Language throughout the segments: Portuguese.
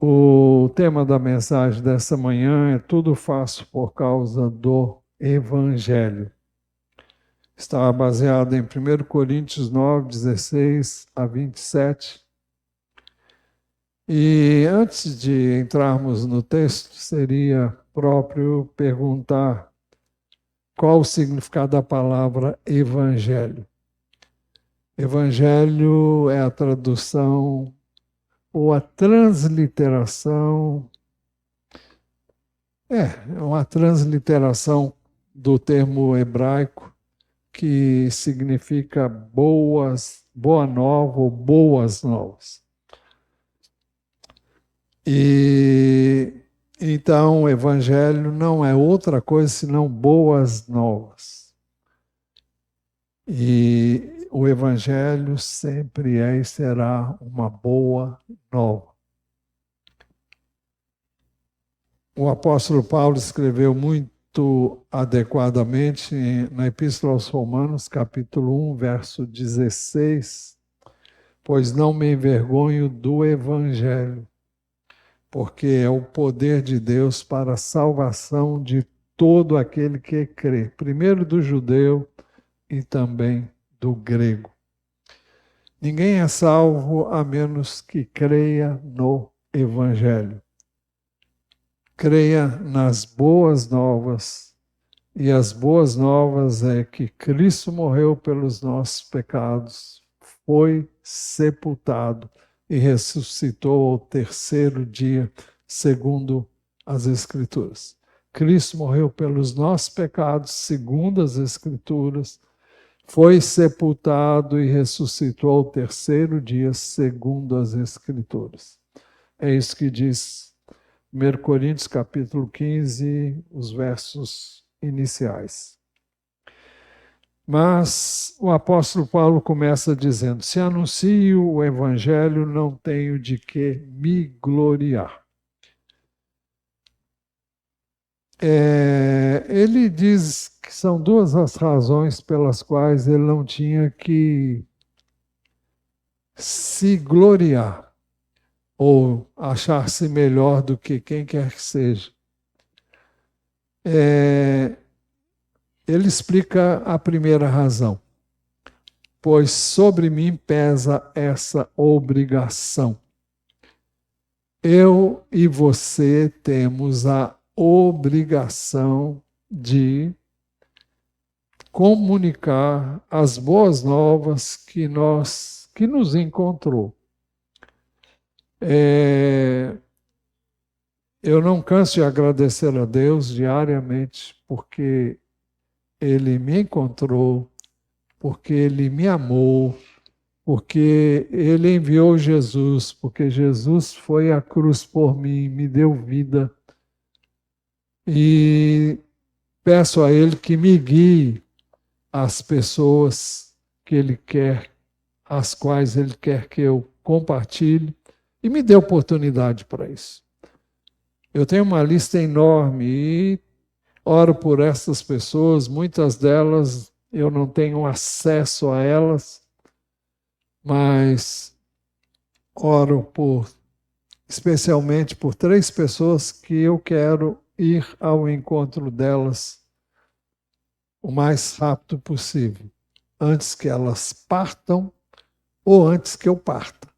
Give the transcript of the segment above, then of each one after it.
O tema da mensagem dessa manhã é Tudo faço por causa do Evangelho. Está baseado em 1 Coríntios 9, 16 a 27. E antes de entrarmos no texto, seria próprio perguntar qual o significado da palavra Evangelho. Evangelho é a tradução ou a transliteração. É uma transliteração do termo hebraico que significa boa nova ou boas novas. E então o evangelho não é outra coisa senão boas novas. E o evangelho sempre é e será uma boa nova. O apóstolo Paulo escreveu muito adequadamente na Epístola aos Romanos, capítulo 1, verso 16, pois não me envergonho do Evangelho, porque é o poder de Deus para a salvação de todo aquele que crê, primeiro do judeu e também do grego. Ninguém é salvo a menos que creia no Evangelho. Creia nas boas novas, e as boas novas é que Cristo morreu pelos nossos pecados, foi sepultado e ressuscitou ao terceiro dia, segundo as Escrituras. Cristo morreu pelos nossos pecados, segundo as Escrituras, foi sepultado e ressuscitou ao terceiro dia, segundo as Escrituras. É isso que diz 1 Coríntios capítulo 15, os versos iniciais. Mas o apóstolo Paulo começa dizendo: se anuncio o evangelho, não tenho de que me gloriar. Ele diz que são duas as razões pelas quais ele não tinha que se gloriar ou achar-se melhor do que quem quer que seja. Ele explica a primeira razão. Pois sobre mim pesa essa obrigação. Eu e você temos a obrigação de comunicar as boas novas que nos encontrou. Eu não canso de agradecer a Deus diariamente porque Ele me encontrou, porque Ele me amou, porque Ele enviou Jesus, porque Jesus foi à cruz por mim, me deu vida. E peço a Ele que me guie às pessoas que Ele quer, às quais Ele quer que eu compartilhe, e me dê oportunidade para isso. Eu tenho uma lista enorme e oro por essas pessoas, muitas delas eu não tenho acesso a elas, mas oro especialmente por 3 pessoas que eu quero ir ao encontro delas o mais rápido possível, antes que elas partam ou antes que eu parta.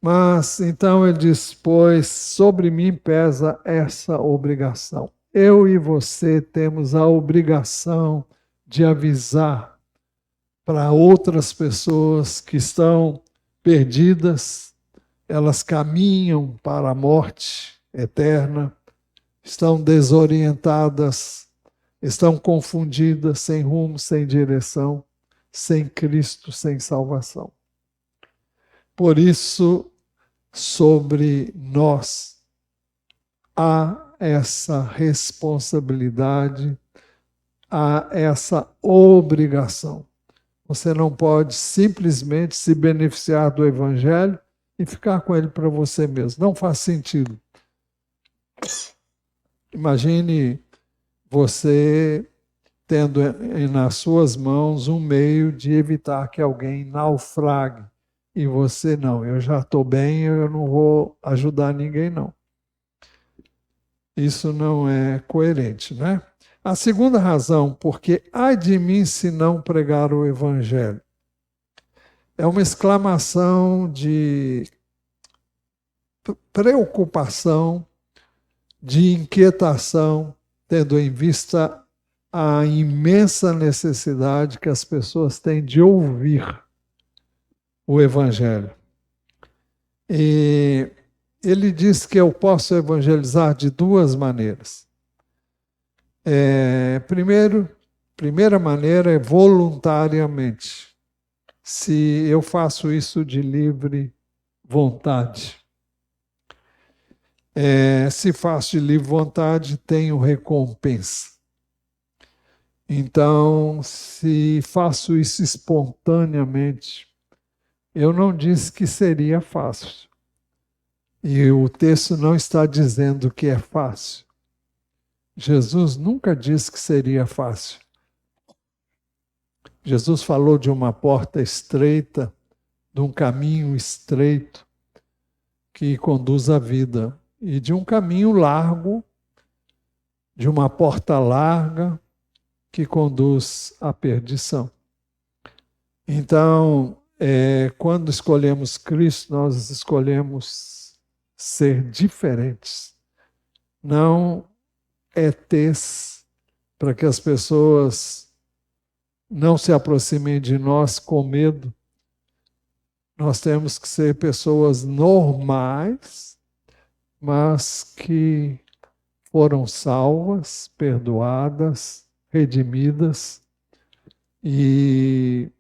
Mas então ele diz: pois sobre mim pesa essa obrigação. Eu e você temos a obrigação de avisar para outras pessoas que estão perdidas, elas caminham para a morte eterna, estão desorientadas, estão confundidas, sem rumo, sem direção, sem Cristo, sem salvação. Por isso, sobre nós há essa responsabilidade, há essa obrigação. Você não pode simplesmente se beneficiar do Evangelho e ficar com ele para você mesmo. Não faz sentido. Imagine você tendo nas suas mãos um meio de evitar que alguém naufrague e você não. Eu já estou bem, eu não vou ajudar ninguém, não. Isso não é coerente, né? A segunda razão, porque ai de mim se não pregar o evangelho, é uma exclamação de preocupação, de inquietação, tendo em vista a imensa necessidade que as pessoas têm de ouvir o evangelho. E ele diz que eu posso evangelizar de duas maneiras. Primeira maneira é voluntariamente. Se eu faço isso de livre vontade. Se faço de livre vontade, tenho recompensa. Então, se faço isso espontaneamente, eu não disse que seria fácil. E o texto não está dizendo que é fácil. Jesus nunca disse que seria fácil. Jesus falou de uma porta estreita, de um caminho estreito que conduz à vida, e de um caminho largo, de uma porta larga que conduz à perdição. Então, quando escolhemos Cristo, nós escolhemos ser diferentes, não ETs, para que as pessoas não se aproximem de nós com medo. Nós temos que ser pessoas normais, mas que foram salvas, perdoadas, redimidas, e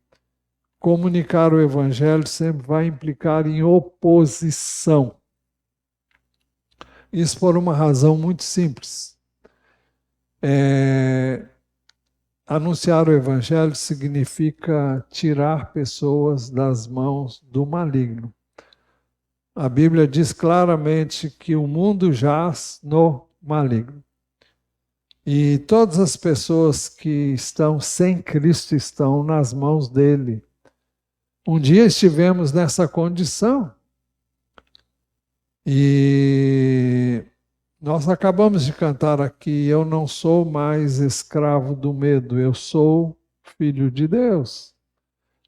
comunicar o evangelho sempre vai implicar em oposição. Isso por uma razão muito simples. Anunciar o evangelho significa tirar pessoas das mãos do maligno. A Bíblia diz claramente que o mundo jaz no maligno. E todas as pessoas que estão sem Cristo estão nas mãos dele. Um dia estivemos nessa condição. E nós acabamos de cantar aqui, eu não sou mais escravo do medo, eu sou filho de Deus.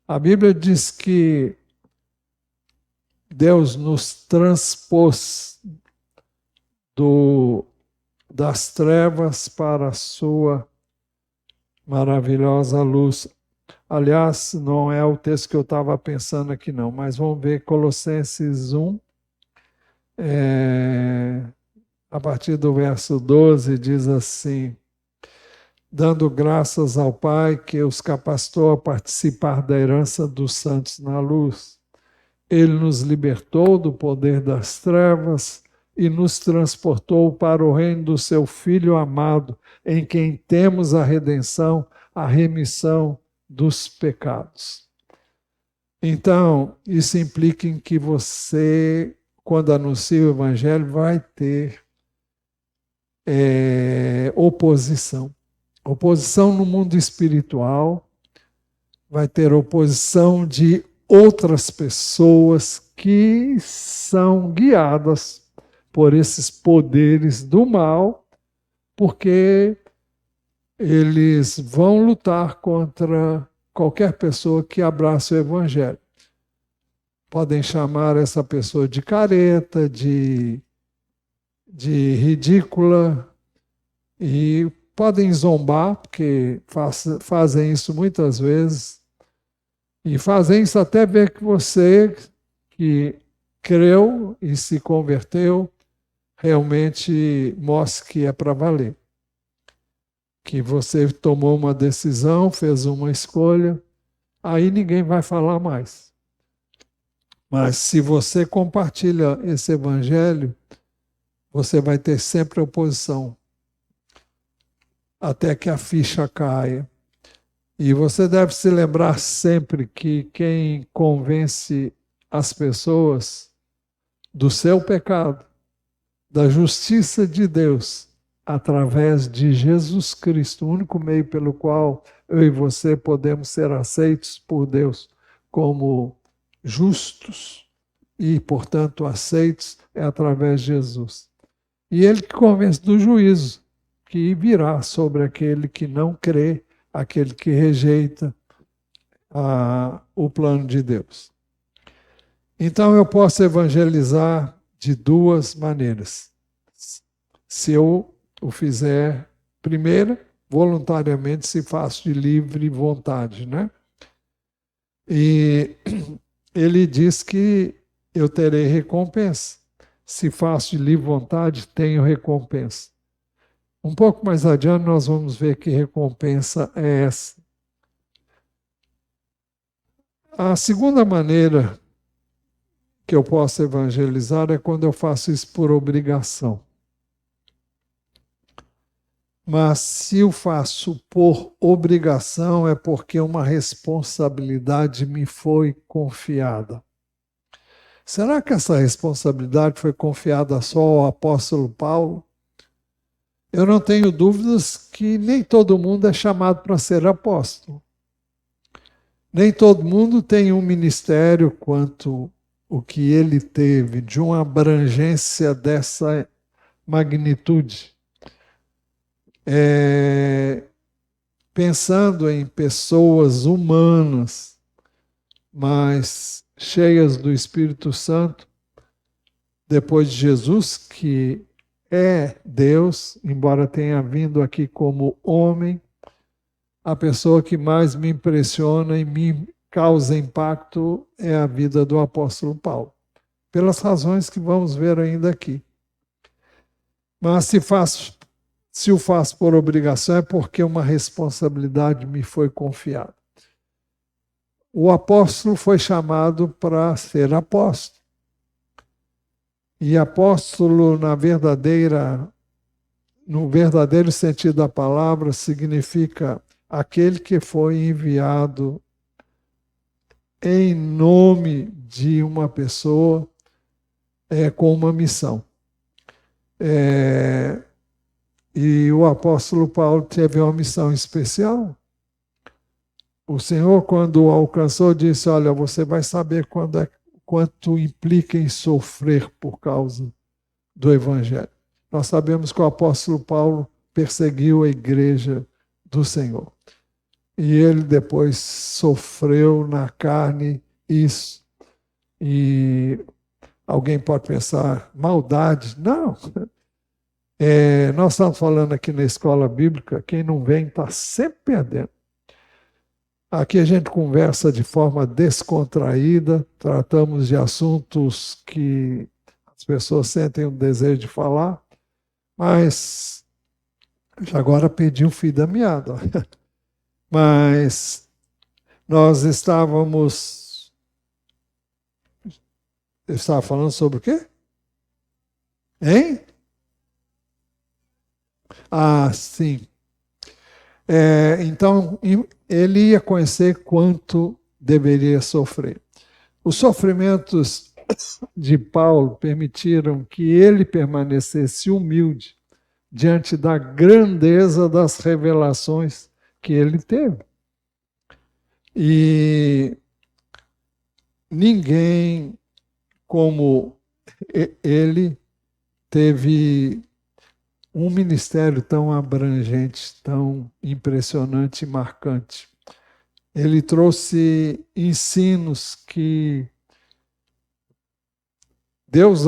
A Bíblia diz que Deus nos transpôs das trevas para a sua maravilhosa luz. Aliás, não é o texto que eu estava pensando aqui não, mas vamos ver Colossenses 1, a partir do verso 12, diz assim: dando graças ao Pai que os capacitou a participar da herança dos santos na luz. Ele nos libertou do poder das trevas e nos transportou para o reino do seu Filho amado, em quem temos a redenção, a remissão dos pecados. Então, isso implica em que você, quando anuncia o Evangelho, vai ter oposição. Oposição no mundo espiritual, vai ter oposição de outras pessoas que são guiadas por esses poderes do mal, porque eles vão lutar contra qualquer pessoa que abrace o Evangelho. Podem chamar essa pessoa de careta, de ridícula, e podem zombar, porque fazem isso muitas vezes, e fazem isso até ver que você, que creu e se converteu, realmente mostre que é para valer. Que você tomou uma decisão, fez uma escolha, aí ninguém vai falar mais. Mas se você compartilha esse evangelho, você vai ter sempre oposição, até que a ficha caia. E você deve se lembrar sempre que quem convence as pessoas do seu pecado, da justiça de Deus, através de Jesus Cristo, o único meio pelo qual eu e você podemos ser aceitos por Deus como justos e, portanto, aceitos é através de Jesus. E ele que convence do juízo que virá sobre aquele que não crê, aquele que rejeita o plano de Deus. Então eu posso evangelizar de duas maneiras. Se eu o fizer, primeira, voluntariamente, se faço de livre vontade, né? E ele diz que eu terei recompensa. Se faço de livre vontade, tenho recompensa. Um pouco mais adiante nós vamos ver que recompensa é essa. A segunda maneira que eu posso evangelizar é quando eu faço isso por obrigação. Mas se eu faço por obrigação é porque uma responsabilidade me foi confiada. Será que essa responsabilidade foi confiada só ao apóstolo Paulo? Eu não tenho dúvidas que nem todo mundo é chamado para ser apóstolo. Nem todo mundo tem um ministério quanto o que ele teve, de uma abrangência dessa magnitude. Pensando em pessoas humanas, mas cheias do Espírito Santo, depois de Jesus, que é Deus, embora tenha vindo aqui como homem, a pessoa que mais me impressiona e me causa impacto é a vida do apóstolo Paulo, pelas razões que vamos ver ainda aqui. Mas se o faço por obrigação é porque uma responsabilidade me foi confiada. O apóstolo foi chamado para ser apóstolo. E apóstolo, no verdadeiro sentido da palavra, significa aquele que foi enviado em nome de uma pessoa com uma missão. E o apóstolo Paulo teve uma missão especial. O Senhor, quando o alcançou, disse: olha, você vai saber quanto implica em sofrer por causa do Evangelho. Nós sabemos que o apóstolo Paulo perseguiu a igreja do Senhor. E ele depois sofreu na carne isso. E alguém pode pensar, maldade? Não. Nós estamos falando aqui na escola bíblica, quem não vem está sempre perdendo. Aqui a gente conversa de forma descontraída, tratamos de assuntos que as pessoas sentem o desejo de falar, mas já agora perdi o fio da meada. Mas nós estávamos... Eu estava falando sobre o quê? Hein? Ah, sim. Então, ele ia conhecer quanto deveria sofrer. Os sofrimentos de Paulo permitiram que ele permanecesse humilde diante da grandeza das revelações que ele teve. E ninguém como ele teve um ministério tão abrangente, tão impressionante e marcante. Ele trouxe ensinos que Deus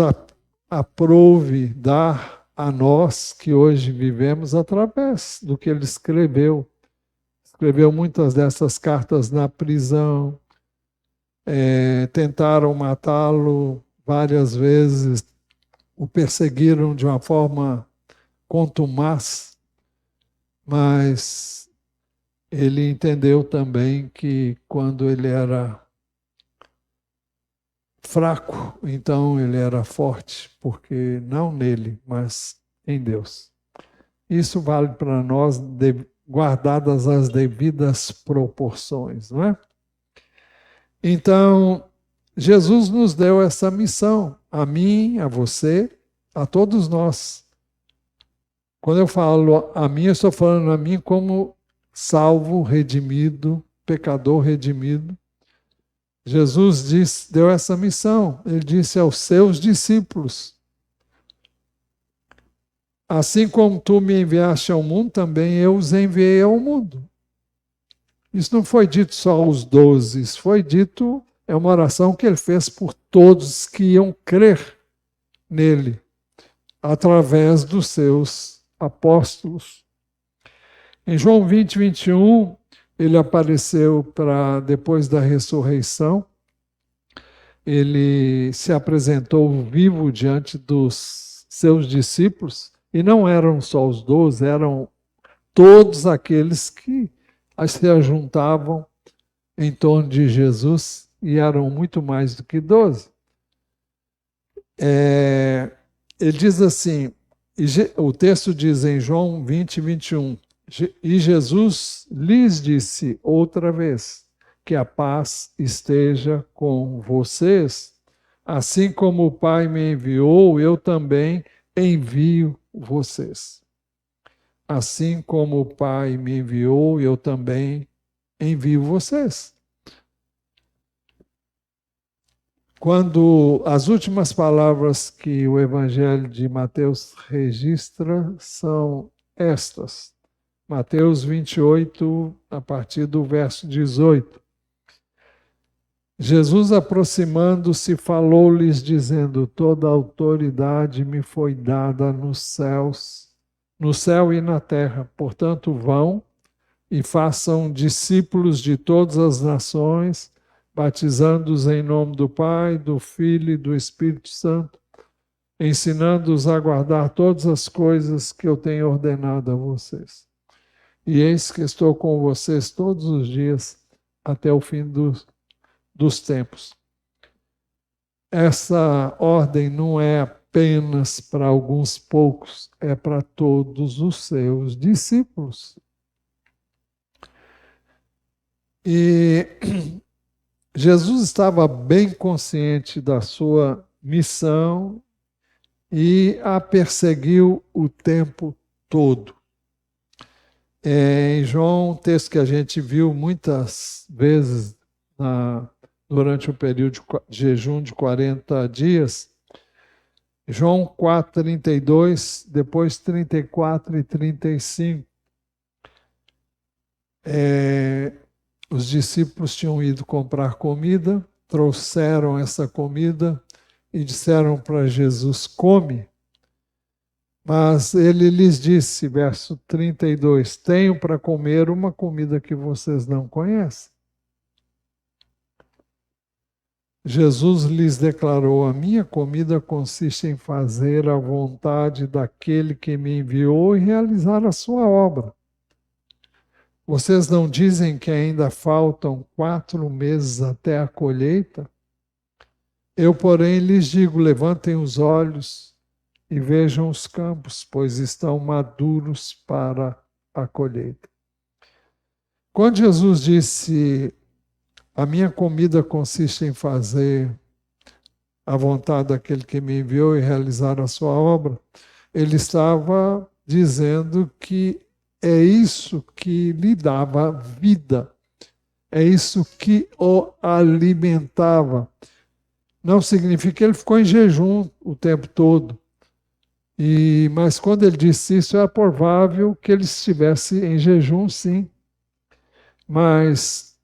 aprove dar a nós que hoje vivemos através do que ele escreveu. Escreveu muitas dessas cartas na prisão, tentaram matá-lo várias vezes, o perseguiram de uma forma contumaz, mas ele entendeu também que quando ele era fraco, então ele era forte, porque não nele, mas em Deus. Isso vale para nós, guardadas as devidas proporções, não é? Então, Jesus nos deu essa missão, a mim, a você, a todos nós. Quando eu falo a mim, eu estou falando a mim como salvo, redimido, pecador redimido. Jesus deu essa missão. Ele disse aos seus discípulos: assim como tu me enviaste ao mundo, também eu os enviei ao mundo. Isso não foi dito só aos 12, isso foi dito, é uma oração que ele fez por todos que iam crer nele, através dos seus apóstolos. Em João 20, 21, ele apareceu depois da ressurreição, ele se apresentou vivo diante dos seus discípulos, e não eram só os 12, eram todos aqueles que se ajuntavam em torno de Jesus, e eram muito mais do que 12. Ele diz assim, o texto diz em João 20, 21, e Jesus lhes disse outra vez, que a paz esteja com vocês, assim como o Pai me enviou, eu também envio vocês. Assim como o Pai me enviou, eu também envio vocês. Quando as últimas palavras que o Evangelho de Mateus registra são estas. Mateus 28, a partir do verso 18. Jesus, aproximando-se, falou-lhes, dizendo: toda a autoridade me foi dada nos céus, no céu e na terra. Portanto, vão e façam discípulos de todas as nações, batizando-os em nome do Pai, do Filho e do Espírito Santo, ensinando-os a guardar todas as coisas que eu tenho ordenado a vocês. E eis que estou com vocês todos os dias, até o fim dos tempos. Essa ordem não é apenas para alguns poucos, é para todos os seus discípulos. E Jesus estava bem consciente da sua missão e a perseguiu o tempo todo. Em João, um texto que a gente viu muitas vezes durante o período de jejum de 40 dias, João 4, 32, depois 34 e 35. Os discípulos tinham ido comprar comida, trouxeram essa comida e disseram para Jesus: come. Mas ele lhes disse, verso 32, tenho para comer uma comida que vocês não conhecem. Jesus lhes declarou: a minha comida consiste em fazer a vontade daquele que me enviou e realizar a sua obra. Vocês não dizem que ainda faltam 4 meses até a colheita? Eu, porém, lhes digo: levantem os olhos e vejam os campos, pois estão maduros para a colheita. Quando Jesus disse: a minha comida consiste em fazer a vontade daquele que me enviou e realizar a sua obra, ele estava dizendo que é isso que lhe dava vida, é isso que o alimentava. Não significa que ele ficou em jejum o tempo todo. Mas quando ele disse isso, era provável que ele estivesse em jejum, sim. Mas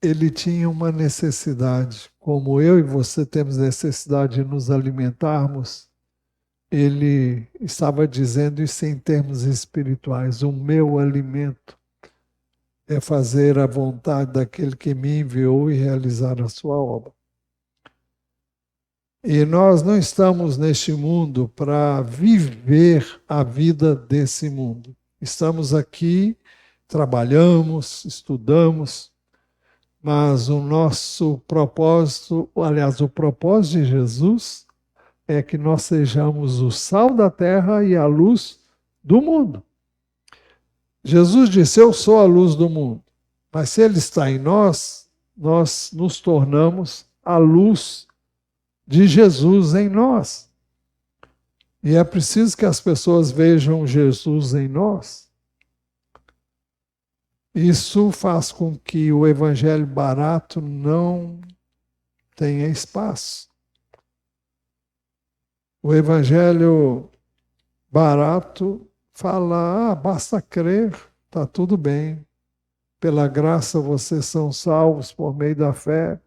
ele tinha uma necessidade. Como eu e você temos necessidade de nos alimentarmos, ele estava dizendo isso em termos espirituais. O meu alimento é fazer a vontade daquele que me enviou e realizar a sua obra. E nós não estamos neste mundo para viver a vida desse mundo. Estamos aqui, trabalhamos, estudamos, mas o nosso propósito, aliás, o propósito de Jesus é que nós sejamos o sal da terra e a luz do mundo. Jesus disse: eu sou a luz do mundo. Mas se ele está em nós, nós nos tornamos a luz de Jesus em nós. E é preciso que as pessoas vejam Jesus em nós. Isso faz com que o evangelho barato não tenha espaço. O evangelho barato fala, basta crer, está tudo bem. Pela graça vocês são salvos por meio da fé.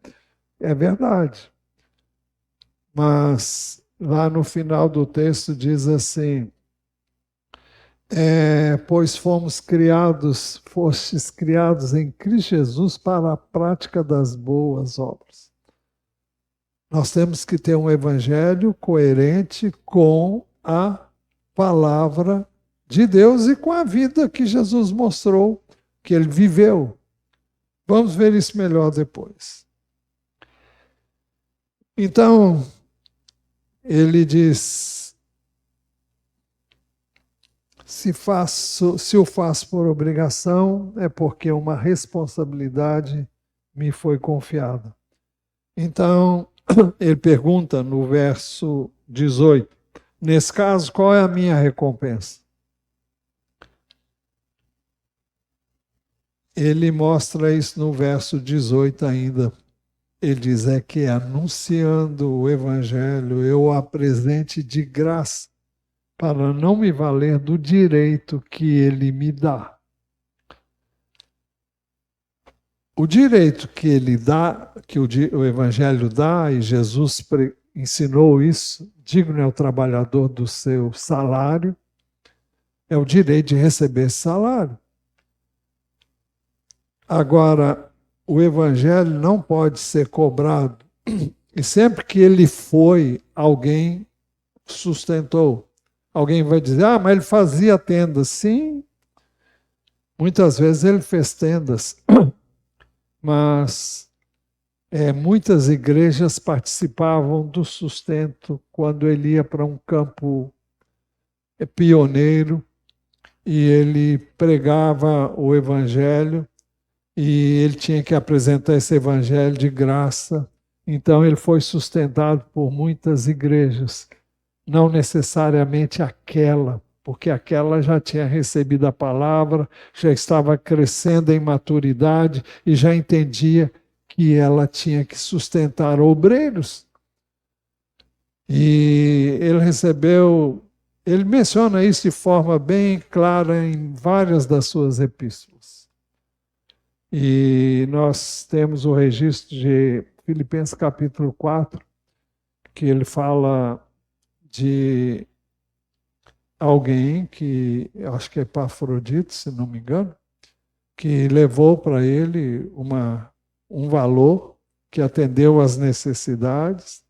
É verdade. Mas lá no final do texto diz assim, pois fostes criados em Cristo Jesus para a prática das boas obras. Nós temos que ter um evangelho coerente com a palavra de Deus e com a vida que Jesus mostrou, que ele viveu. Vamos ver isso melhor depois. Então, ele diz, se o faço por obrigação, é porque uma responsabilidade me foi confiada. Então, ele pergunta no verso 18, nesse caso, qual é a minha recompensa? Ele mostra isso no verso 18 ainda. Ele diz, que anunciando o evangelho, eu o apresente de graça, para não me valer do direito que ele me dá. O direito que ele dá, que o evangelho dá, e Jesus ensinou isso, digno é o trabalhador do seu salário, é o direito de receber esse salário. Agora, o evangelho não pode ser cobrado, e sempre que ele foi, alguém sustentou. Alguém vai dizer, mas ele fazia tendas. Sim, muitas vezes ele fez tendas, mas muitas igrejas participavam do sustento quando ele ia para um campo pioneiro e ele pregava o evangelho e ele tinha que apresentar esse evangelho de graça. Então ele foi sustentado por muitas igrejas, não necessariamente aquela, porque aquela já tinha recebido a palavra, já estava crescendo em maturidade e já entendia que ela tinha que sustentar obreiros. E ele menciona isso de forma bem clara em várias das suas epístolas. E nós temos o registro de Filipenses capítulo 4, que ele fala de alguém que, acho que é Epafrodito, se não me engano, que levou para ele um valor que atendeu às necessidades.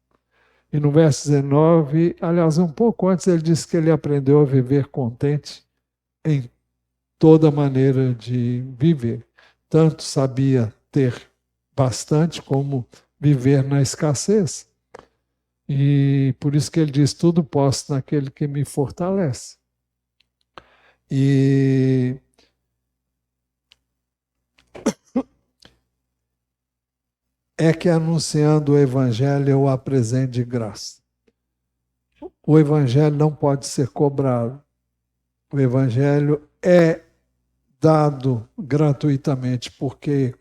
E no verso 19, aliás, um pouco antes, ele disse que ele aprendeu a viver contente em toda maneira de viver. Tanto sabia ter bastante como viver na escassez. E por isso que ele diz, tudo posso naquele que me fortalece. E que anunciando o evangelho eu o apresento de graça. O evangelho não pode ser cobrado. O evangelho é dado gratuitamente, porque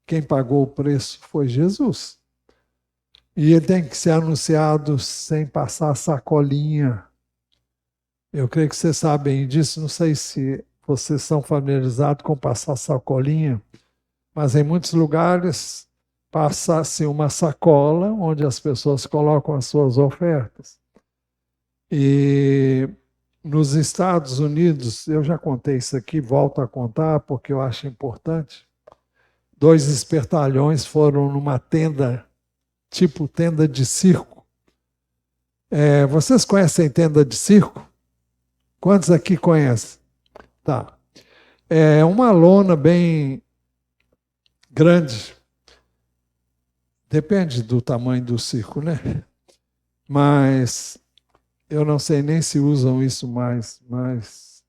quem pagou o preço foi Jesus. E ele tem que ser anunciado sem passar sacolinha. Eu creio que vocês sabem disso, não sei se vocês são familiarizados com passar sacolinha, mas em muitos lugares passa-se uma sacola onde as pessoas colocam as suas ofertas. E nos Estados Unidos, eu já contei isso aqui, volto a contar porque eu acho importante. 2 espertalhões foram numa tenda, tipo tenda de circo. Vocês conhecem tenda de circo? Quantos aqui conhecem? Tá. É uma lona bem grande. Depende do tamanho do circo, né? Mas eu não sei nem se usam isso mais. Mas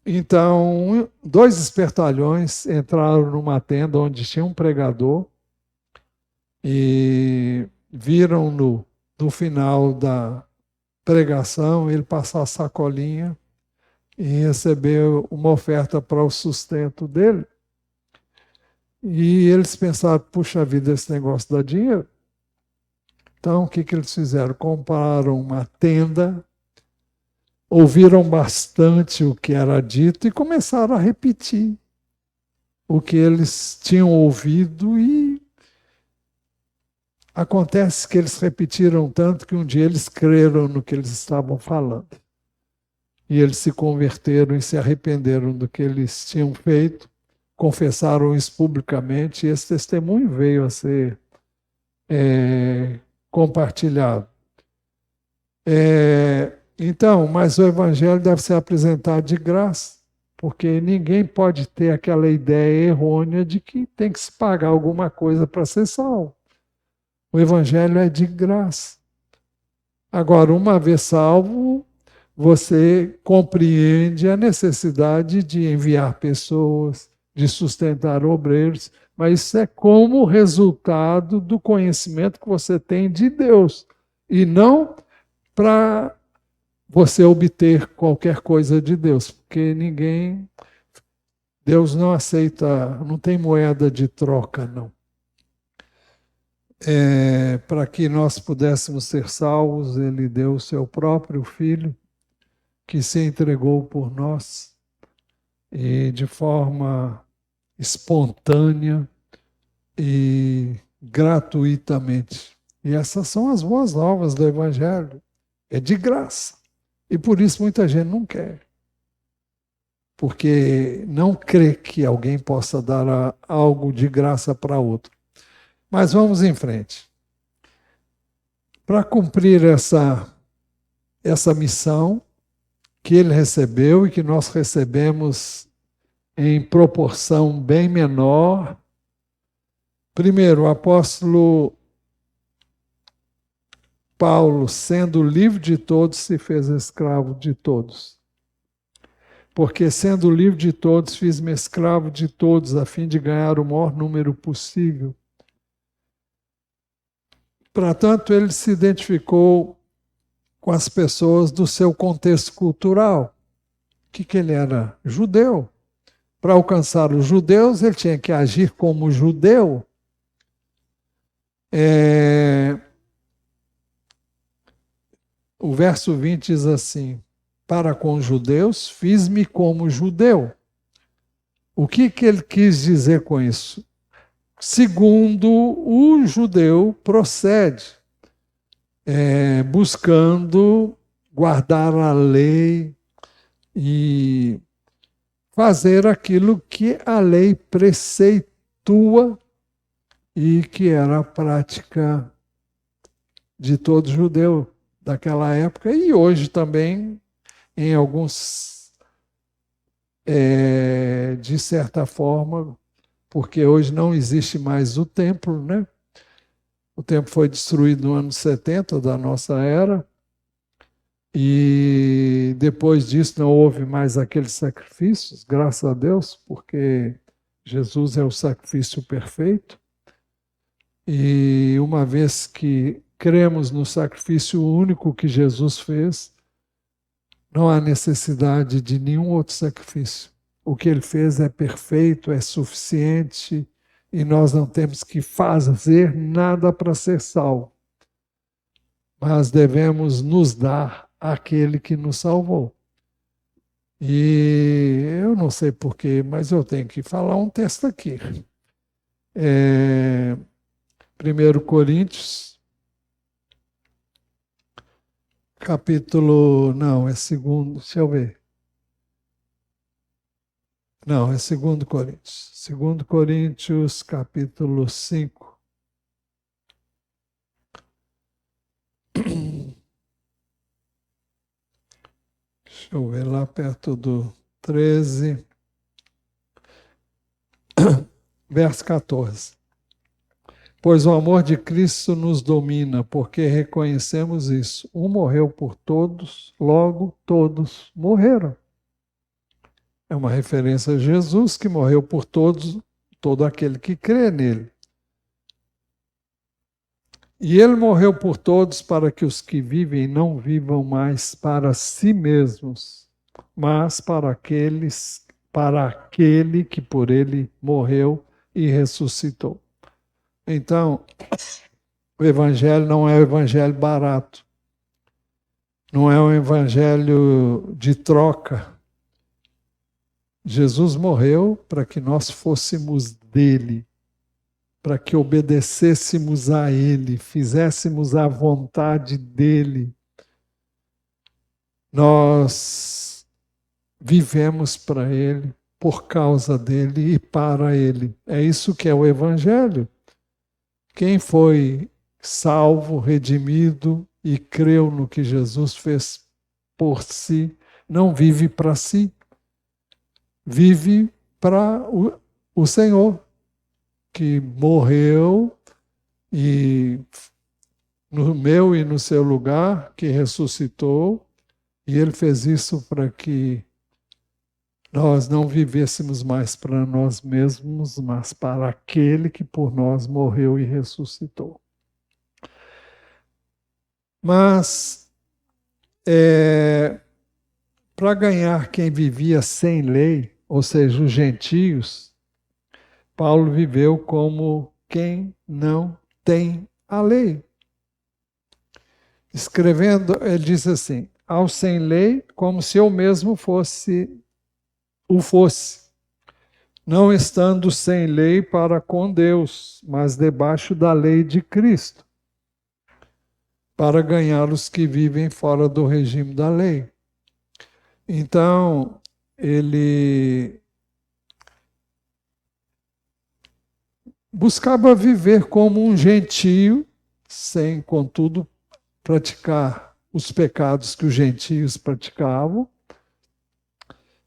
então, 2 espertalhões entraram numa tenda onde tinha um pregador e viram no final da pregação ele passar a sacolinha e recebeu uma oferta para o sustento dele. E eles pensaram, puxa vida, esse negócio dá dinheiro. Então, o que eles fizeram? Compraram uma tenda, ouviram bastante o que era dito e começaram a repetir o que eles tinham ouvido, e acontece que eles repetiram tanto que um dia eles creram no que eles estavam falando. E eles se converteram e se arrependeram do que eles tinham feito, confessaram isso publicamente, e esse testemunho veio a ser compartilhado. Então, mas o Evangelho deve ser apresentado de graça, porque ninguém pode ter aquela ideia errônea de que tem que se pagar alguma coisa para ser salvo. O Evangelho é de graça. Agora, uma vez salvo, você compreende a necessidade de enviar pessoas, de sustentar obreiros, mas isso é como resultado do conhecimento que você tem de Deus, e não para você obter qualquer coisa de Deus, porque Deus não aceita, não tem moeda de troca, não. Para que nós pudéssemos ser salvos, Ele deu o seu próprio Filho, que se entregou por nós, e de forma espontânea e gratuitamente. E essas são as boas novas do Evangelho. É de graça. E por isso muita gente não quer. Porque não crê que alguém possa dar algo de graça para outro. Mas vamos em frente. Para cumprir essa missão que ele recebeu e que nós recebemos em proporção bem menor, primeiro, o apóstolo Paulo, sendo livre de todos, se fez escravo de todos. Porque, sendo livre de todos, fiz-me escravo de todos, a fim de ganhar o maior número possível. Portanto, ele se identificou com as pessoas do seu contexto cultural. O que ele era? Judeu. Para alcançar os judeus, ele tinha que agir como judeu. O verso 20 diz assim: para com os judeus, fiz-me como judeu. O que ele quis dizer com isso? Segundo o judeu procede, buscando guardar a lei e fazer aquilo que a lei preceitua e que era a prática de todo judeu daquela época, e hoje também em alguns, de certa forma, porque hoje não existe mais o templo, né? O templo foi destruído no ano 70 da nossa era, e depois disso não houve mais aqueles sacrifícios, graças a Deus, porque Jesus é o sacrifício perfeito. E uma vez que cremos no sacrifício único que Jesus fez, não há necessidade de nenhum outro sacrifício. O que ele fez é perfeito, é suficiente, e nós não temos que fazer nada para ser salvo. Mas devemos nos dar àquele que nos salvou. E eu não sei porquê, mas eu tenho que falar um texto aqui. 1 Coríntios, capítulo... Não, é segundo, deixa eu ver. Não, é 2 Coríntios. 2 Coríntios, capítulo 5. Deixa eu ver lá perto do 13, verso 14. Pois o amor de Cristo nos domina, porque reconhecemos isso. Um morreu por todos, logo todos morreram. É uma referência a Jesus, que morreu por todos, todo aquele que crê nele. E ele morreu por todos para que os que vivem não vivam mais para si mesmos, mas para aquele que por ele morreu e ressuscitou. Então, o evangelho não é um evangelho barato, não é um evangelho de troca. Jesus morreu para que nós fôssemos dele, para que obedecêssemos a ele, fizéssemos a vontade dele. Nós vivemos para ele, por causa dele e para ele. É isso que é o evangelho. Quem foi salvo, redimido e creu no que Jesus fez por si, não vive para si, vive para o Senhor, que morreu e no meu e no seu lugar, que ressuscitou, e ele fez isso para que nós não vivêssemos mais para nós mesmos, mas para aquele que por nós morreu e ressuscitou. Mas, para ganhar quem vivia sem lei, ou seja, os gentios, Paulo viveu como quem não tem a lei. Escrevendo, ele diz assim: ao sem lei, como se eu mesmo fosse, não estando sem lei para com Deus, mas debaixo da lei de Cristo, para ganhar os que vivem fora do regime da lei. Então, ele buscava viver como um gentio, sem, contudo, praticar os pecados que os gentios praticavam,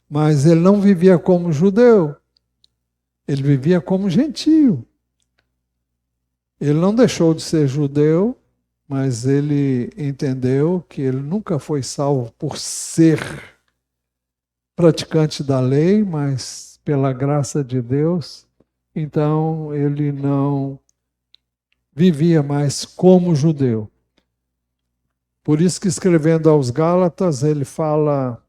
mas ele não vivia como judeu, ele vivia como gentio. Ele não deixou de ser judeu, mas ele entendeu que ele nunca foi salvo por ser praticante da lei, mas pela graça de Deus. Então ele não vivia mais como judeu. Por isso que escrevendo aos Gálatas, ele fala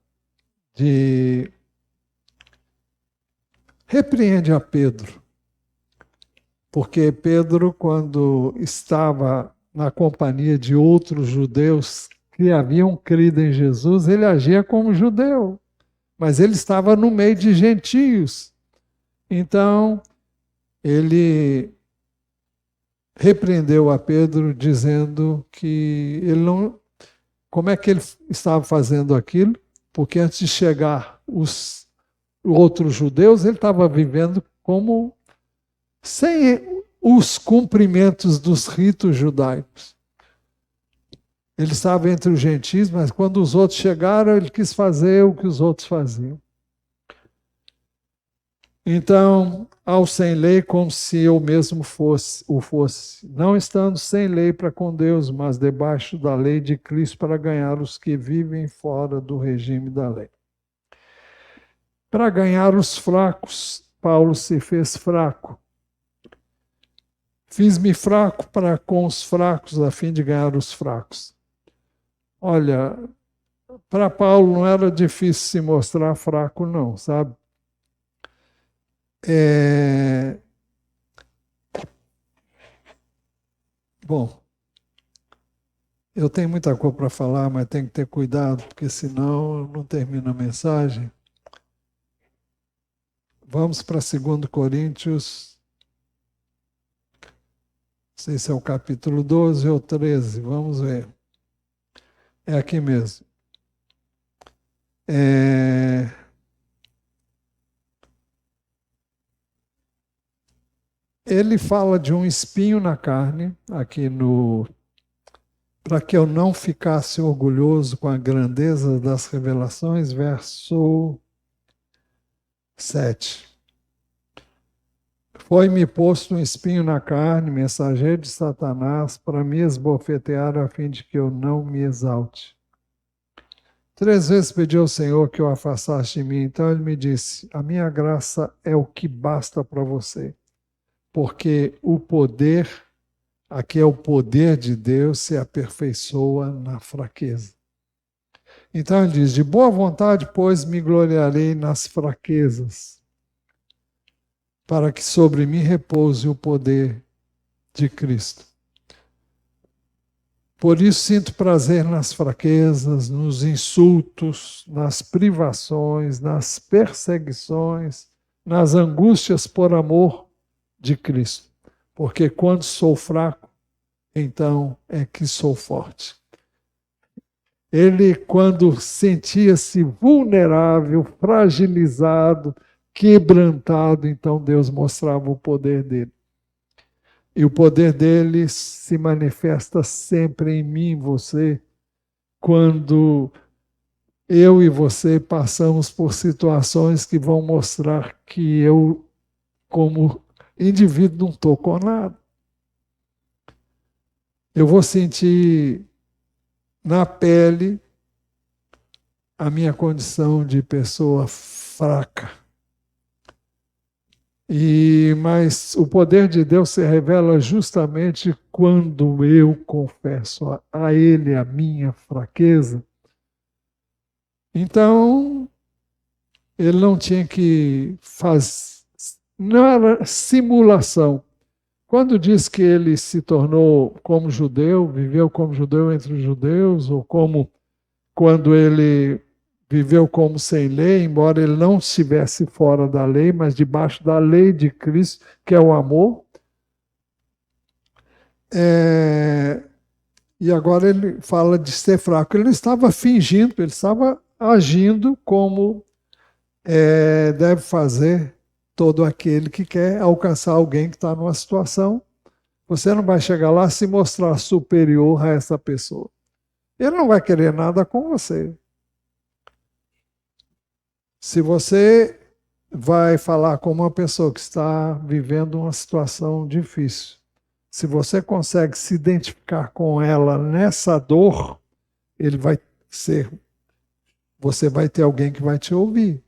repreende a Pedro. Porque Pedro, quando estava na companhia de outros judeus que haviam crido em Jesus, ele agia como judeu, mas ele estava no meio de gentios. Então, ele repreendeu a Pedro, dizendo que ele não. Como é que ele estava fazendo aquilo? Porque antes de chegar os outros judeus, ele estava vivendo como sem os cumprimentos dos ritos judaicos. Ele estava entre os gentios, mas quando os outros chegaram, ele quis fazer o que os outros faziam. Então, ao sem lei, como se eu mesmo fosse, não estando sem lei para com Deus, mas debaixo da lei de Cristo para ganhar os que vivem fora do regime da lei. Para ganhar os fracos, Paulo se fez fraco. Fiz-me fraco para com os fracos, a fim de ganhar os fracos. Olha, para Paulo não era difícil se mostrar fraco, não, sabe? Bom, eu tenho muita coisa para falar, mas tenho que ter cuidado, porque senão eu não termino a mensagem. Vamos para 2 Coríntios, não sei se é o capítulo 12 ou 13, vamos ver. É aqui mesmo. Ele fala de um espinho na carne, aqui no... para que eu não ficasse orgulhoso com a grandeza das revelações, verso 7. Foi-me posto um espinho na carne, mensageiro de Satanás, para me esbofetear a fim de que eu não me exalte. 3 vezes pedi ao Senhor que o afastasse de mim, então ele me disse: a minha graça é o que basta para você, porque o poder, aqui é o poder de Deus, se aperfeiçoa na fraqueza. Então ele diz: de boa vontade, pois, me gloriarei nas fraquezas, para que sobre mim repouse o poder de Cristo. Por isso sinto prazer nas fraquezas, nos insultos, nas privações, nas perseguições, nas angústias por amor de Cristo. Porque quando sou fraco, então é que sou forte. Ele, quando sentia-se vulnerável, fragilizado, quebrantado, então Deus mostrava o poder dele. E o poder dele se manifesta sempre em mim, em você, quando eu e você passamos por situações que vão mostrar que eu, como indivíduo, não estou com nada. Eu vou sentir na pele a minha condição de pessoa fraca. Mas o poder de Deus se revela justamente quando eu confesso a Ele a minha fraqueza. Então, ele não tinha que fazer, não era simulação. Quando diz que ele se tornou como judeu, viveu como judeu entre os judeus, ou como quando ele viveu como sem lei, embora ele não estivesse fora da lei, mas debaixo da lei de Cristo, que é o amor. E agora ele fala de ser fraco. Ele não estava fingindo, ele estava agindo como deve fazer todo aquele que quer alcançar alguém que está numa situação. Você não vai chegar lá e se mostrar superior a essa pessoa. Ele não vai querer nada com você. Se você vai falar com uma pessoa que está vivendo uma situação difícil, se você consegue se identificar com ela nessa dor, você vai ter alguém que vai te ouvir.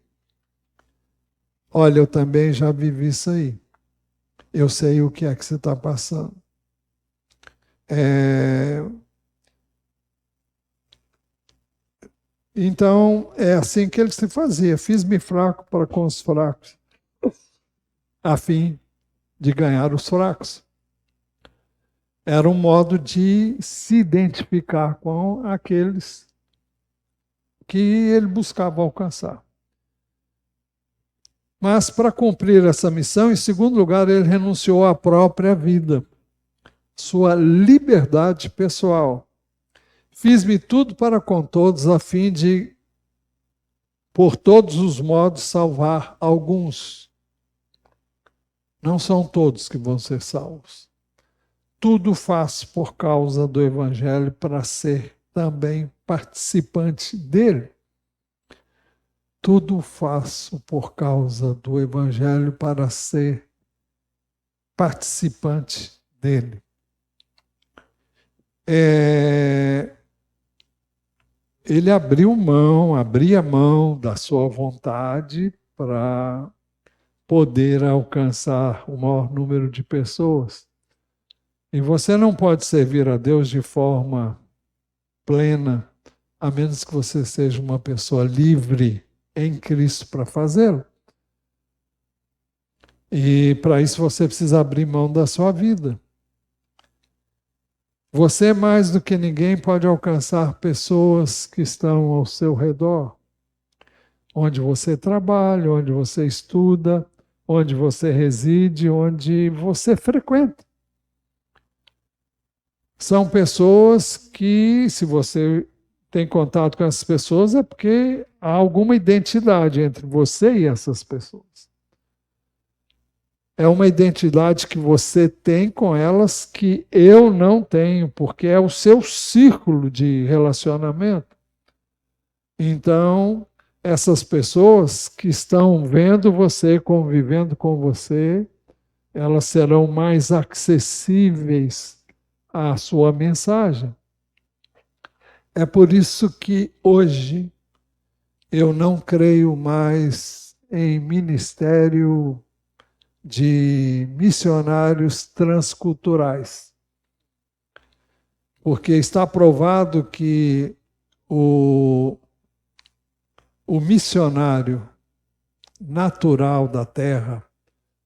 Olha, eu também já vivi isso aí. Eu sei o que é que você está passando. Então, é assim que ele se fazia. Fiz-me fraco para com os fracos, a fim de ganhar os fracos. Era um modo de se identificar com aqueles que ele buscava alcançar. Mas para cumprir essa missão, em segundo lugar, ele renunciou à própria vida, sua liberdade pessoal. Fiz-me tudo para com todos, a fim de, por todos os modos, salvar alguns. Não são todos que vão ser salvos. Tudo faço por causa do Evangelho para ser também participante dele. Tudo faço por causa do Evangelho para ser participante dele. Ele abria mão da sua vontade para poder alcançar o maior número de pessoas. E você não pode servir a Deus de forma plena, a menos que você seja uma pessoa livre em Cristo para fazê-lo. E para isso você precisa abrir mão da sua vida. Você, mais do que ninguém, pode alcançar pessoas que estão ao seu redor. Onde você trabalha, onde você estuda, onde você reside, onde você frequenta. São pessoas que, se você tem contato com essas pessoas, é porque há alguma identidade entre você e essas pessoas. É uma identidade que você tem com elas que eu não tenho, porque é o seu círculo de relacionamento. Então, essas pessoas que estão vendo você, convivendo com você, elas serão mais acessíveis à sua mensagem. É por isso que hoje eu não creio mais em ministério de missionários transculturais. Porque está provado que o o missionário natural da terra,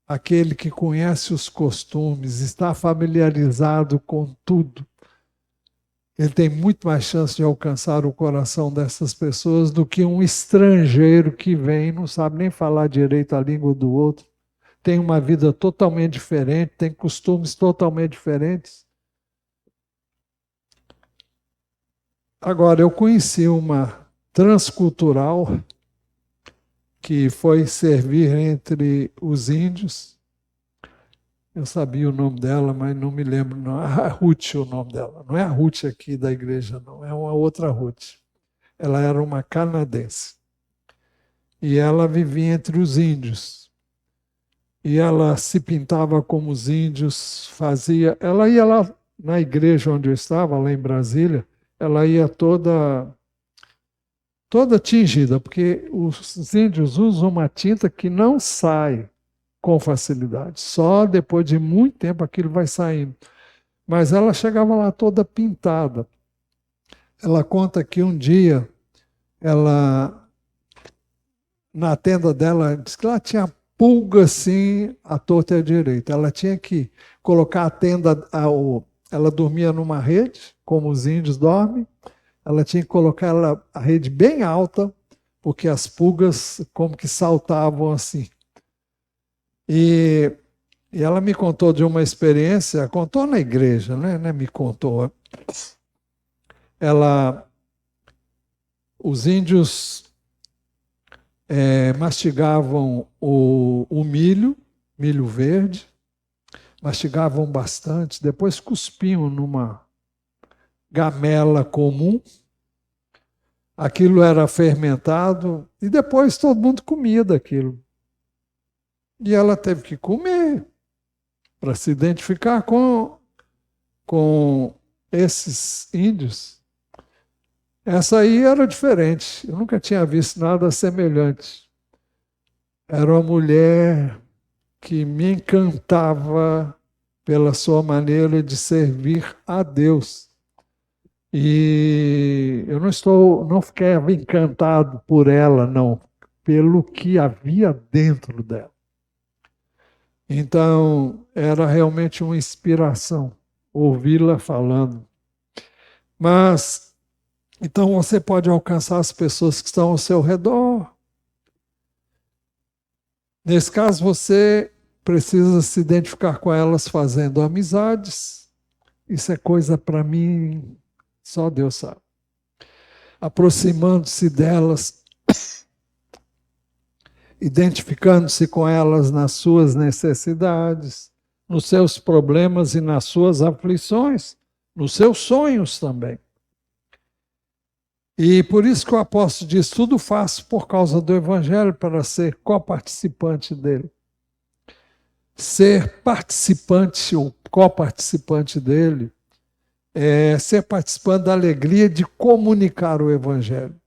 aquele que conhece os costumes, está familiarizado com tudo, ele tem muito mais chance de alcançar o coração dessas pessoas do que um estrangeiro que vem e não sabe nem falar direito a língua do outro, tem uma vida totalmente diferente, tem costumes totalmente diferentes. Agora, eu conheci uma transcultural que foi servir entre os índios. Eu sabia o nome dela, mas não me lembro. Não. A Ruth é o nome dela. Não é a Ruth aqui da igreja, não. É uma outra Ruth. Ela era uma canadense. E ela vivia entre os índios. E ela se pintava como os índios, fazia... Ela ia lá na igreja onde eu estava, lá em Brasília, ela ia toda tingida, porque os índios usam uma tinta que não sai com facilidade. Só depois de muito tempo aquilo vai saindo. Mas ela chegava lá toda pintada. Ela conta que um dia, ela, na tenda dela, diz que ela tinha pulga assim, à torta e à direita. Ela tinha que colocar a tenda, ela dormia numa rede, como os índios dormem. Ela tinha que colocar a rede bem alta, porque as pulgas como que saltavam assim. E ela me contou de uma experiência, contou na igreja, né? Me contou. Os índios mastigavam o milho verde, mastigavam bastante, depois cuspiam numa gamela comum, aquilo era fermentado e depois todo mundo comia daquilo. E ela teve que comer para se identificar com esses índios. Essa aí era diferente, eu nunca tinha visto nada semelhante. Era uma mulher que me encantava pela sua maneira de servir a Deus. E eu não fiquei encantado por ela, não, pelo que havia dentro dela. Então, era realmente uma inspiração ouvi-la falando. Mas, então você pode alcançar as pessoas que estão ao seu redor. Nesse caso, você precisa se identificar com elas fazendo amizades. Isso é coisa para mim, só Deus sabe. Aproximando-se delas, identificando-se com elas nas suas necessidades, nos seus problemas e nas suas aflições, nos seus sonhos também. E por isso que o apóstolo diz: tudo faço por causa do Evangelho, para ser coparticipante dele. Ser participante ou coparticipante dele é ser participante da alegria de comunicar o Evangelho.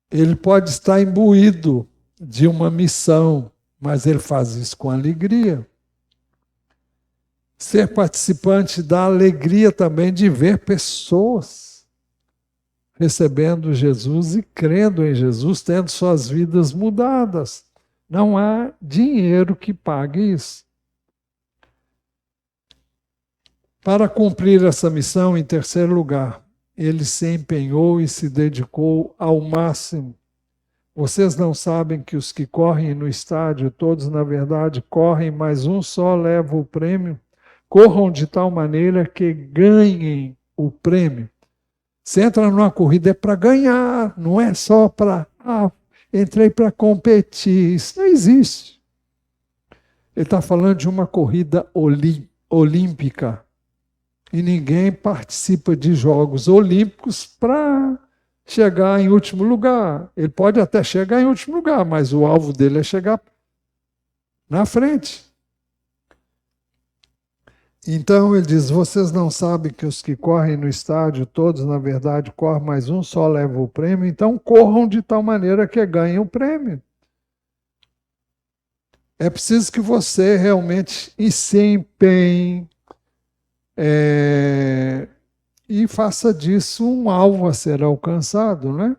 Ele pode estar imbuído de uma missão, mas ele faz isso com alegria. Ser participante da alegria também de ver pessoas recebendo Jesus e crendo em Jesus, tendo suas vidas mudadas. Não há dinheiro que pague isso. Para cumprir essa missão, em terceiro lugar, ele se empenhou e se dedicou ao máximo. Vocês não sabem que os que correm no estádio, todos na verdade correm, mas um só leva o prêmio? Corram de tal maneira que ganhem o prêmio. Você entra numa corrida é para ganhar, não é só para... entrei para competir. Isso não existe. Ele está falando de uma corrida olímpica. E ninguém participa de Jogos Olímpicos para chegar em último lugar. Ele pode até chegar em último lugar, mas o alvo dele é chegar na frente. Então ele diz: vocês não sabem que os que correm no estádio, todos na verdade correm, mas um só leva o prêmio, então corram de tal maneira que ganhem o prêmio. É preciso que você realmente se empenhe e faça disso um alvo a ser alcançado, né?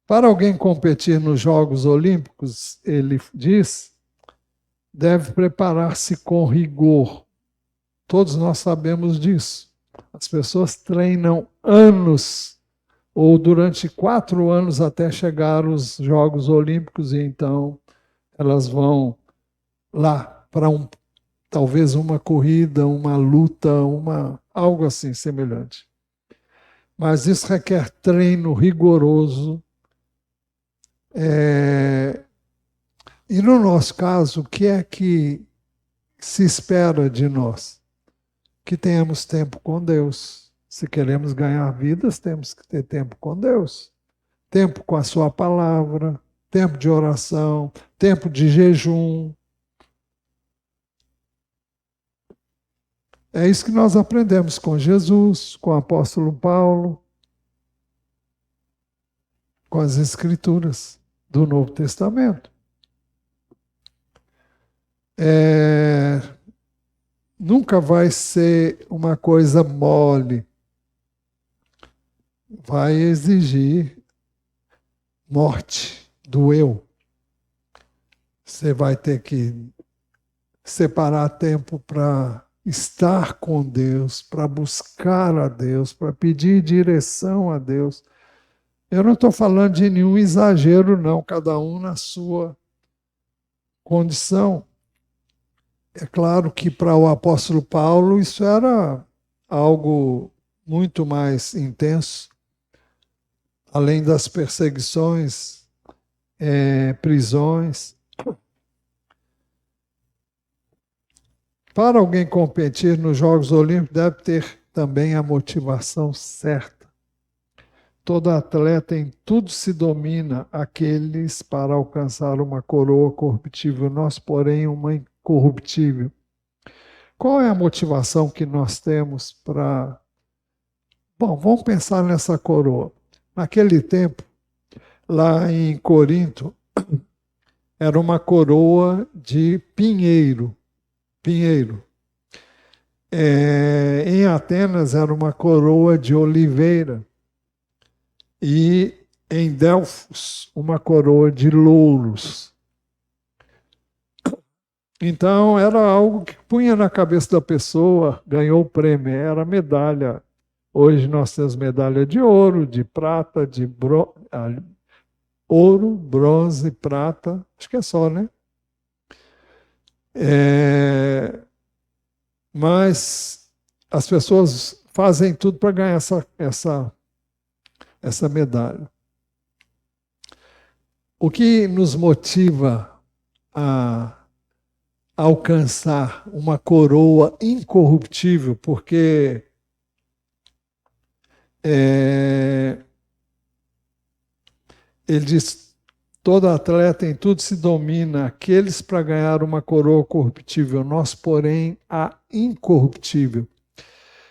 Para alguém competir nos Jogos Olímpicos, ele diz, deve preparar-se com rigor. Todos nós sabemos disso. As pessoas treinam anos, ou durante 4 anos até chegar aos Jogos Olímpicos, e então elas vão lá para talvez uma corrida, uma luta, algo assim semelhante. Mas isso requer treino rigoroso. E no nosso caso, o que é que se espera de nós? Que tenhamos tempo com Deus. Se queremos ganhar vidas, temos que ter tempo com Deus. Tempo com a sua palavra, tempo de oração, tempo de jejum. É isso que nós aprendemos com Jesus, com o apóstolo Paulo, com as Escrituras do Novo Testamento. Nunca vai ser uma coisa mole. Vai exigir morte do eu. Você vai ter que separar tempo para estar com Deus, para buscar a Deus, para pedir direção a Deus. Eu não estou falando de nenhum exagero, não, cada um na sua condição. É claro que para o apóstolo Paulo isso era algo muito mais intenso, além das perseguições, prisões. Para alguém competir nos Jogos Olímpicos, deve ter também a motivação certa. Todo atleta em tudo se domina, aqueles para alcançar uma coroa corruptível, nós, porém, uma incorruptível. Qual é a motivação que nós temos para... Bom, vamos pensar nessa coroa. Naquele tempo, lá em Corinto, era uma coroa de pinheiro. Em Atenas era uma coroa de oliveira. E em Delfos, uma coroa de louros. Então, era algo que punha na cabeça da pessoa, ganhou o prêmio, era medalha. Hoje nós temos medalha de ouro, de prata, de ouro, bronze, prata, acho que é só, né? Mas as pessoas fazem tudo para ganhar essa medalha. O que nos motiva a alcançar uma coroa incorruptível, porque ele diz, todo atleta em tudo se domina, aqueles para ganhar uma coroa corruptível, nós, porém, a incorruptível.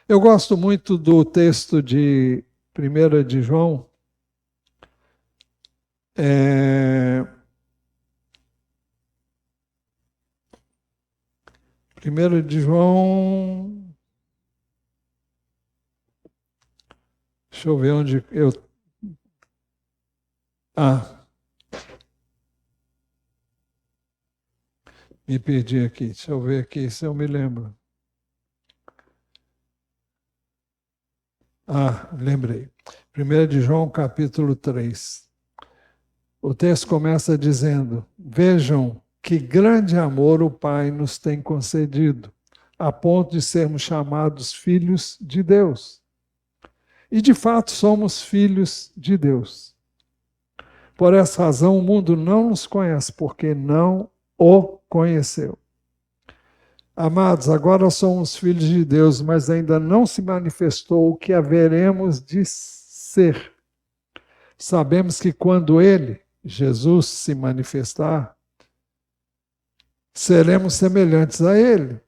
Eu gosto muito do texto de 1 de João, 1 de João... Deixa eu ver onde eu... Me perdi aqui. Deixa eu ver aqui se eu me lembro. Lembrei. 1 de João, capítulo 3. O texto começa dizendo: vejam que grande amor o Pai nos tem concedido, a ponto de sermos chamados filhos de Deus. E de fato somos filhos de Deus. Por essa razão o mundo não nos conhece, porque não o conheceu. Amados, agora somos filhos de Deus, mas ainda não se manifestou o que haveremos de ser. Sabemos que quando Ele, Jesus, se manifestar, seremos semelhantes a Ele,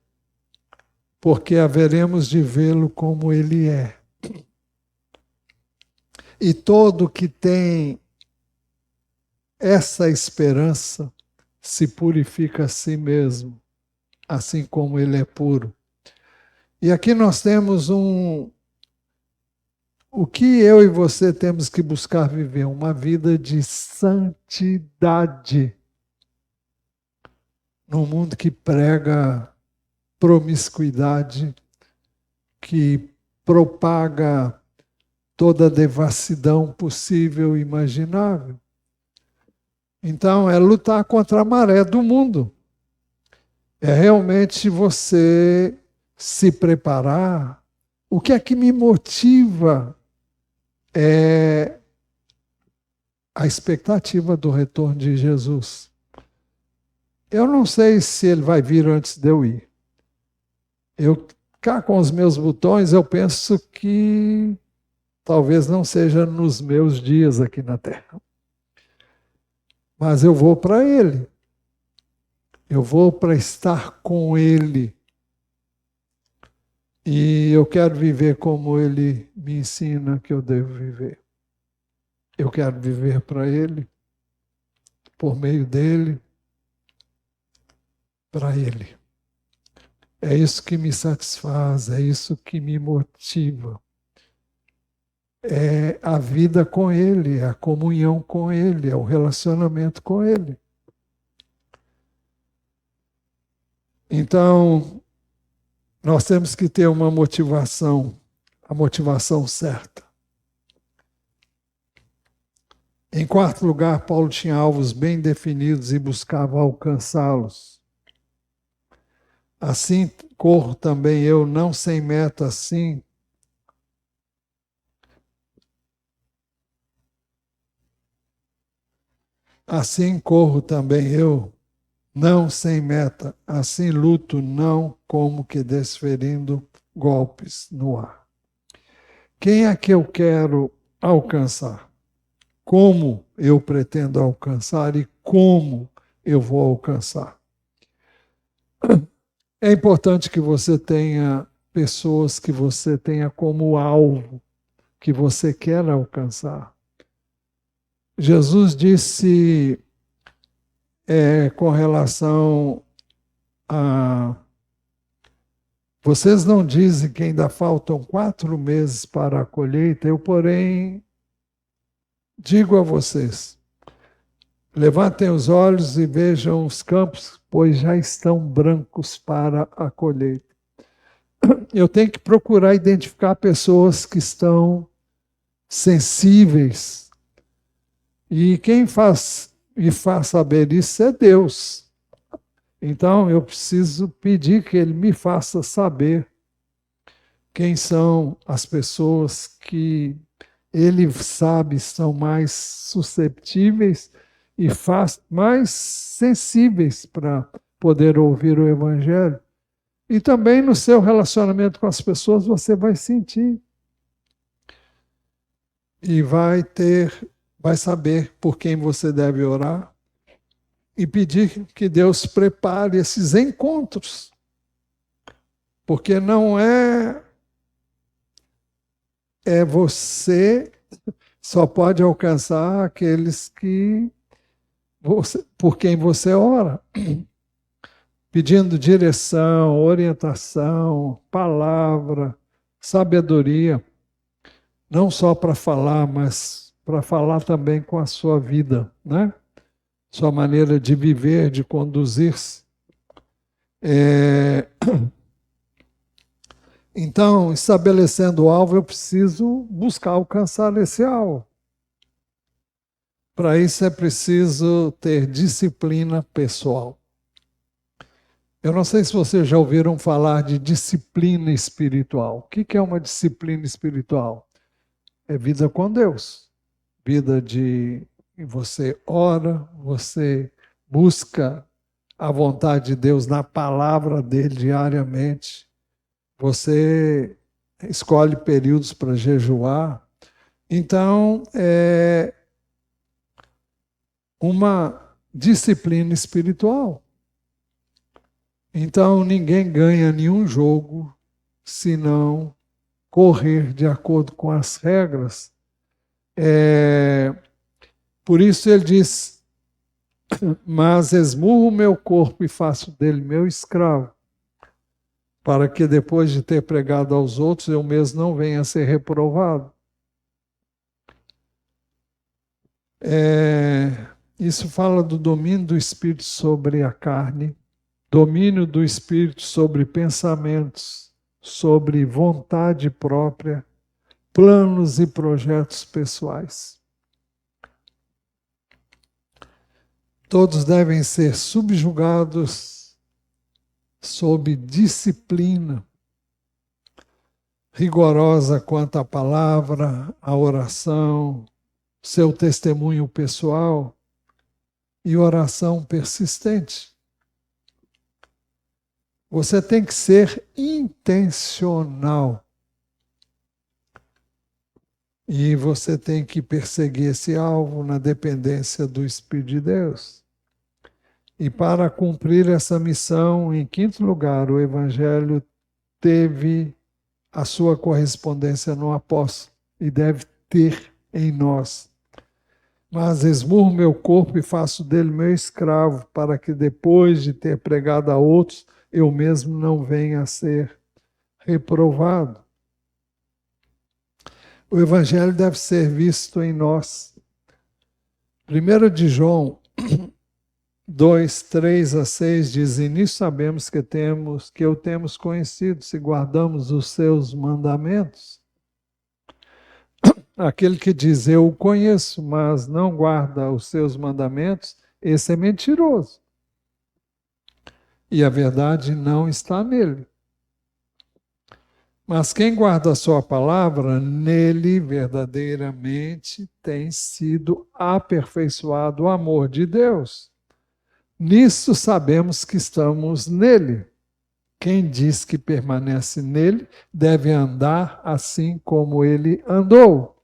porque haveremos de vê-lo como Ele é. E todo que tem essa esperança se purifica a si mesmo, assim como Ele é puro. E aqui nós temos O que eu e você temos que buscar viver? Uma vida de santidade. Num mundo que prega promiscuidade, que propaga toda a devassidão possível e imaginável. Então, é lutar contra a maré do mundo. É realmente você se preparar. O que é que me motiva é a expectativa do retorno de Jesus. Eu não sei se ele vai vir antes de eu ir. Eu cá com os meus botões, eu penso que talvez não seja nos meus dias aqui na Terra. Mas eu vou para ele. Eu vou para estar com ele. E eu quero viver como ele me ensina que eu devo viver. Eu quero viver para ele, por meio dele, para ele. É isso que me satisfaz, é isso que me motiva. É a vida com ele, é a comunhão com ele, é o relacionamento com ele. Então, nós temos que ter uma motivação, a motivação certa. Em quarto lugar, Paulo tinha alvos bem definidos e buscava alcançá-los. Assim corro também eu, não sem meta, assim. Assim corro também eu, não sem meta, assim luto, não como que desferindo golpes no ar. Quem é que eu quero alcançar? Como eu pretendo alcançar e como eu vou alcançar? É importante que você tenha pessoas que você tenha como alvo, que você quer alcançar. Jesus disse com relação a... Vocês não dizem que ainda faltam 4 meses para a colheita, eu, porém, digo a vocês, levantem os olhos e vejam os campos, pois já estão brancos para a colheita. Eu tenho que procurar identificar pessoas que estão sensíveis. E quem me faz saber isso é Deus. Então eu preciso pedir que Ele me faça saber quem são as pessoas que Ele sabe são mais susceptíveis e mais sensíveis para poder ouvir o Evangelho. E também no seu relacionamento com as pessoas você vai sentir. E vai saber por quem você deve orar e pedir que Deus prepare esses encontros. Porque não é você só pode alcançar aqueles por quem você ora. Pedindo direção, orientação, palavra, sabedoria. Não só para falar, mas para falar também com a sua vida, né? Sua maneira de viver, de conduzir-se. Então, estabelecendo o alvo, eu preciso buscar alcançar esse alvo. Para isso é preciso ter disciplina pessoal. Eu não sei se vocês já ouviram falar de disciplina espiritual. O que é uma disciplina espiritual? É vida com Deus. Vida de você ora, você busca a vontade de Deus na palavra dele diariamente. Você escolhe períodos para jejuar. Então, é uma disciplina espiritual. Então, ninguém ganha nenhum jogo se não correr de acordo com as regras. Por isso ele diz, mas esmurro o meu corpo e faço dele meu escravo, para que depois de ter pregado aos outros, eu mesmo não venha a ser reprovado. Isso fala do domínio do Espírito sobre a carne, domínio do Espírito sobre pensamentos, sobre vontade própria, planos e projetos pessoais. Todos devem ser subjugados sob disciplina rigorosa quanto à palavra, à oração, seu testemunho pessoal e oração persistente. Você tem que ser intencional. E você tem que perseguir esse alvo na dependência do Espírito de Deus. E para cumprir essa missão, em quinto lugar, o Evangelho teve a sua correspondência no apóstolo e deve ter em nós. Mas esmurro meu corpo e faço dele meu escravo, para que depois de ter pregado a outros, eu mesmo não venha a ser reprovado. O Evangelho deve ser visto em nós. 1 de João 2, 3 a 6 diz: e nisso sabemos que o temos conhecido, se guardamos os seus mandamentos. Aquele que diz, eu o conheço, mas não guarda os seus mandamentos, esse é mentiroso. E a verdade não está nele. Mas quem guarda a sua palavra, nele verdadeiramente tem sido aperfeiçoado o amor de Deus. Nisso sabemos que estamos nele. Quem diz que permanece nele, deve andar assim como ele andou.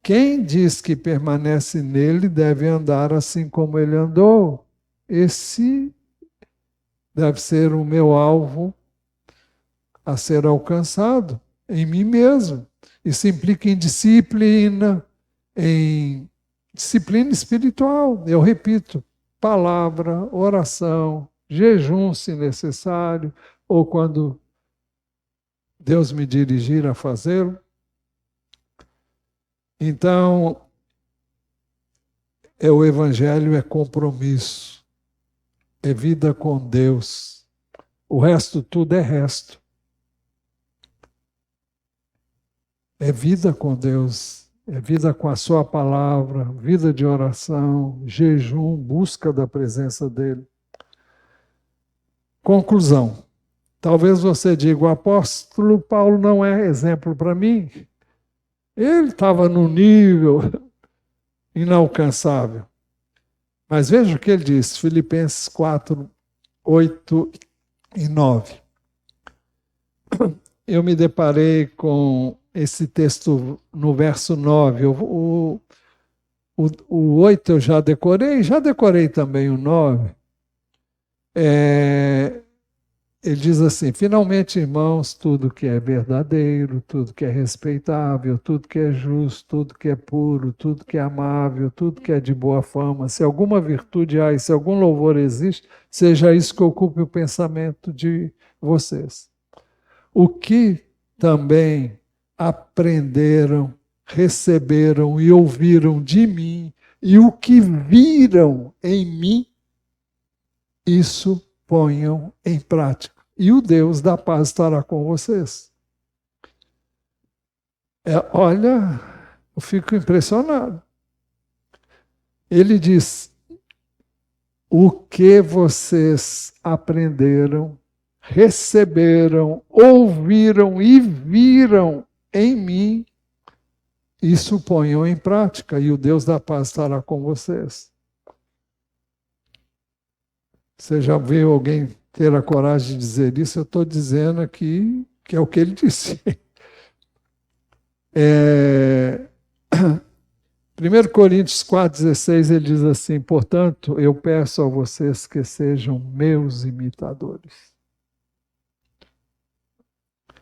Quem diz que permanece nele, deve andar assim como ele andou. Esse deve ser o meu alvo a ser alcançado em mim mesmo. Isso implica em disciplina espiritual. Eu repito, palavra, oração, jejum se necessário, ou quando Deus me dirigir a fazê-lo. Então, o Evangelho é compromisso, é vida com Deus. O resto tudo é resto. É vida com Deus, é vida com a sua palavra, vida de oração, jejum, busca da presença dele. Conclusão. Talvez você diga, o apóstolo Paulo não é exemplo para mim. Ele estava num nível inalcançável. Mas veja o que ele diz, Filipenses 4, 8 e 9. Eu me deparei com esse texto no verso 9. O 8 eu já decorei também o 9. Ele diz assim, finalmente, irmãos, tudo que é verdadeiro, tudo que é respeitável, tudo que é justo, tudo que é puro, tudo que é amável, tudo que é de boa fama, se alguma virtude há e se algum louvor existe, seja isso que ocupe o pensamento de vocês. O que também aprenderam, receberam e ouviram de mim, e o que viram em mim, isso ponham em prática. E o Deus da paz estará com vocês. Olha, eu fico impressionado. Ele diz, o que vocês aprenderam, receberam, ouviram e viram em mim, isso ponham em prática, e o Deus da paz estará com vocês. Você já viu alguém ter a coragem de dizer isso? Eu estou dizendo aqui que é o que ele disse. 1 Coríntios 4,16, ele diz assim, portanto, eu peço a vocês que sejam meus imitadores.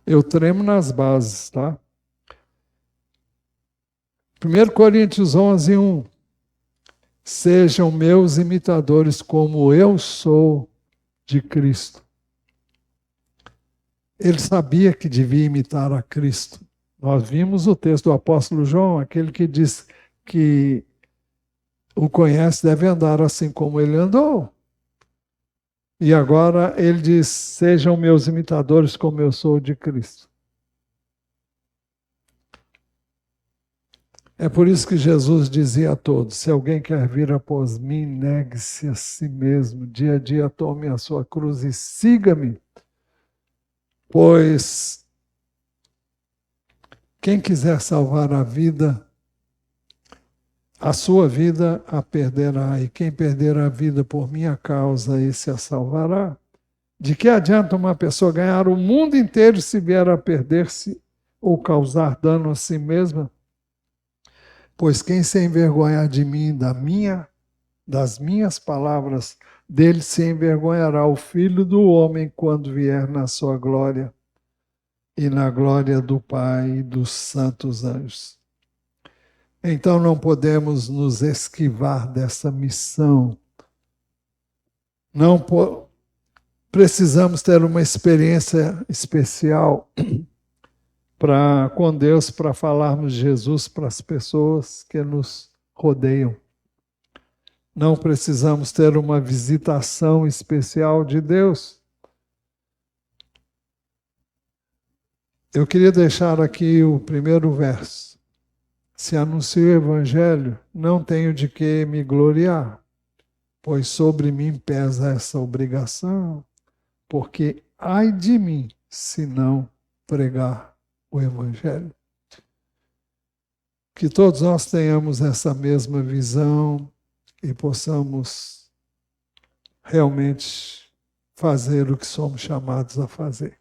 Eu tremo nas bases, tá? 1 Coríntios 11:1. Sejam meus imitadores como eu sou de Cristo. Ele sabia que devia imitar a Cristo. Nós vimos o texto do apóstolo João, aquele que diz que o conhece deve andar assim como ele andou. E agora ele diz: sejam meus imitadores como eu sou de Cristo. É por isso que Jesus dizia a todos: se alguém quer vir após mim, negue-se a si mesmo, dia a dia tome a sua cruz e siga-me. Pois quem quiser salvar a sua vida a perderá, e quem perder a vida por minha causa, esse a salvará. De que adianta uma pessoa ganhar o mundo inteiro se vier a perder-se ou causar dano a si mesma? Pois quem se envergonhar de mim, das minhas palavras, dele se envergonhará o Filho do Homem quando vier na sua glória e na glória do Pai e dos santos anjos. Então não podemos nos esquivar dessa missão. Precisamos ter uma experiência especial com Deus para falarmos de Jesus para as pessoas que nos rodeiam. Não precisamos ter uma visitação especial de Deus. Eu queria deixar aqui o primeiro verso. Se anuncio o Evangelho, não tenho de que me gloriar, pois sobre mim pesa essa obrigação, porque ai de mim se não pregar o Evangelho. Que todos nós tenhamos essa mesma visão e possamos realmente fazer o que somos chamados a fazer.